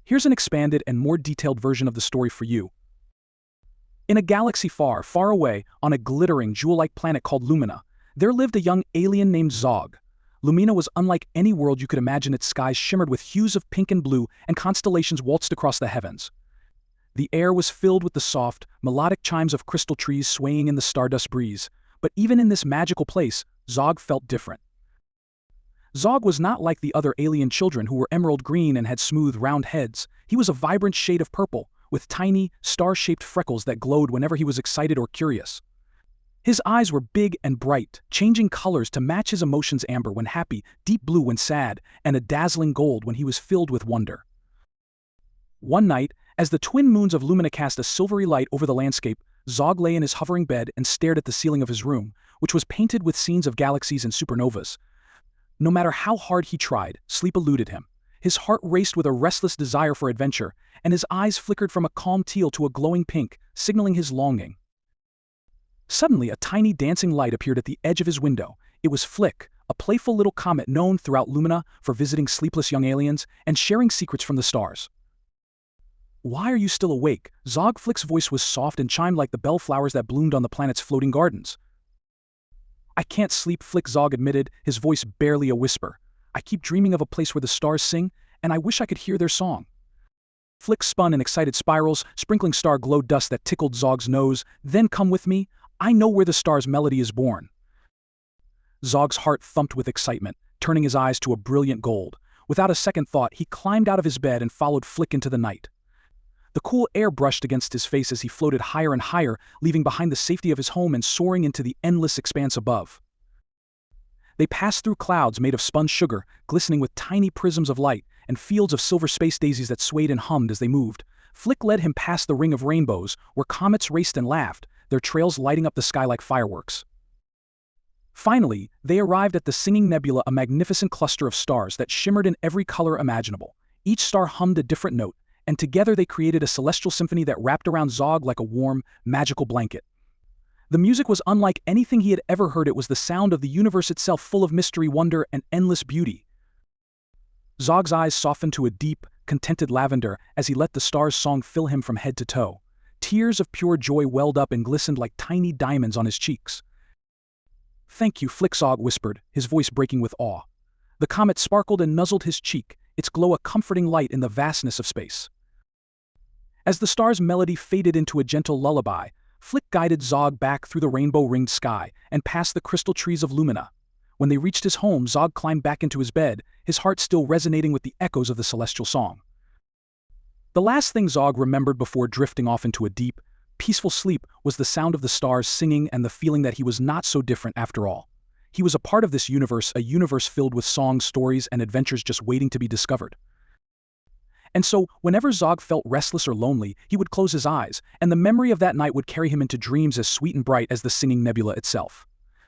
Here's an expanded and more detailed version of the story for you. In a galaxy far, far away, on a glittering, jewel-like planet called Lumina, there lived a young alien named Zog. Lumina was unlike any world you could imagine. Its skies shimmered with hues of pink and blue, and constellations waltzed across the heavens. The air was filled with the soft, melodic chimes of crystal trees swaying in the stardust breeze. But even in this magical place, Zog felt different. Zog was not like the other alien children who were emerald green and had smooth, round heads. He was a vibrant shade of purple, with tiny, star-shaped freckles that glowed whenever he was excited or curious. His eyes were big and bright, changing colors to match his emotions: amber when happy, deep blue when sad, and a dazzling gold when he was filled with wonder. One night, as the twin moons of Lumina cast a silvery light over the landscape, Zog lay in his hovering bed and stared at the ceiling of his room, which was painted with scenes of galaxies and supernovas. No matter how hard he tried, sleep eluded him. His heart raced with a restless desire for adventure, and his eyes flickered from a calm teal to a glowing pink, signaling his longing. Suddenly, a tiny dancing light appeared at the edge of his window. It was Flick, a playful little comet known throughout Lumina for visiting sleepless young aliens and sharing secrets from the stars. "Why are you still awake?" Zog. Flick's voice was soft and chimed like the bellflowers that bloomed on the planet's floating gardens. "I can't sleep," Flick. Zog admitted, his voice barely a whisper. "I keep dreaming of a place where the stars sing, and I wish I could hear their song." Flick spun in excited spirals, sprinkling star-glow dust that tickled Zog's nose. "Then come with me. I know where the star's melody is born." Zog's heart thumped with excitement, turning his eyes to a brilliant gold. Without a second thought, he climbed out of his bed and followed Flick into the night. The cool air brushed against his face as he floated higher and higher, leaving behind the safety of his home and soaring into the endless expanse above. They passed through clouds made of spun sugar, glistening with tiny prisms of light, and fields of silver space daisies that swayed and hummed as they moved. Flick led him past the ring of rainbows, where comets raced and laughed, their trails lighting up the sky like fireworks. Finally, they arrived at the Singing Nebula, a magnificent cluster of stars that shimmered in every color imaginable. Each star hummed a different note, and together they created a celestial symphony that wrapped around Zog like a warm, magical blanket. The music was unlike anything he had ever heard. It was the sound of the universe itself, full of mystery, wonder, and endless beauty. Zog's eyes softened to a deep, contented lavender as he let the stars' song fill him from head to toe. Tears of pure joy welled up and glistened like tiny diamonds on his cheeks. "Thank you," Flick. Zog whispered, his voice breaking with awe. The comet sparkled and nuzzled his cheek, its glow a comforting light in the vastness of space. As the star's melody faded into a gentle lullaby, Flick guided Zog back through the rainbow-ringed sky and past the crystal trees of Lumina. When they reached his home, Zog climbed back into his bed, his heart still resonating with the echoes of the celestial song. The last thing Zog remembered before drifting off into a deep, peaceful sleep was the sound of the stars singing and the feeling that he was not so different after all. He was a part of this universe, a universe filled with songs, stories, and adventures just waiting to be discovered. And so, whenever Zog felt restless or lonely, he would close his eyes, and the memory of that night would carry him into dreams as sweet and bright as the Singing Nebula itself.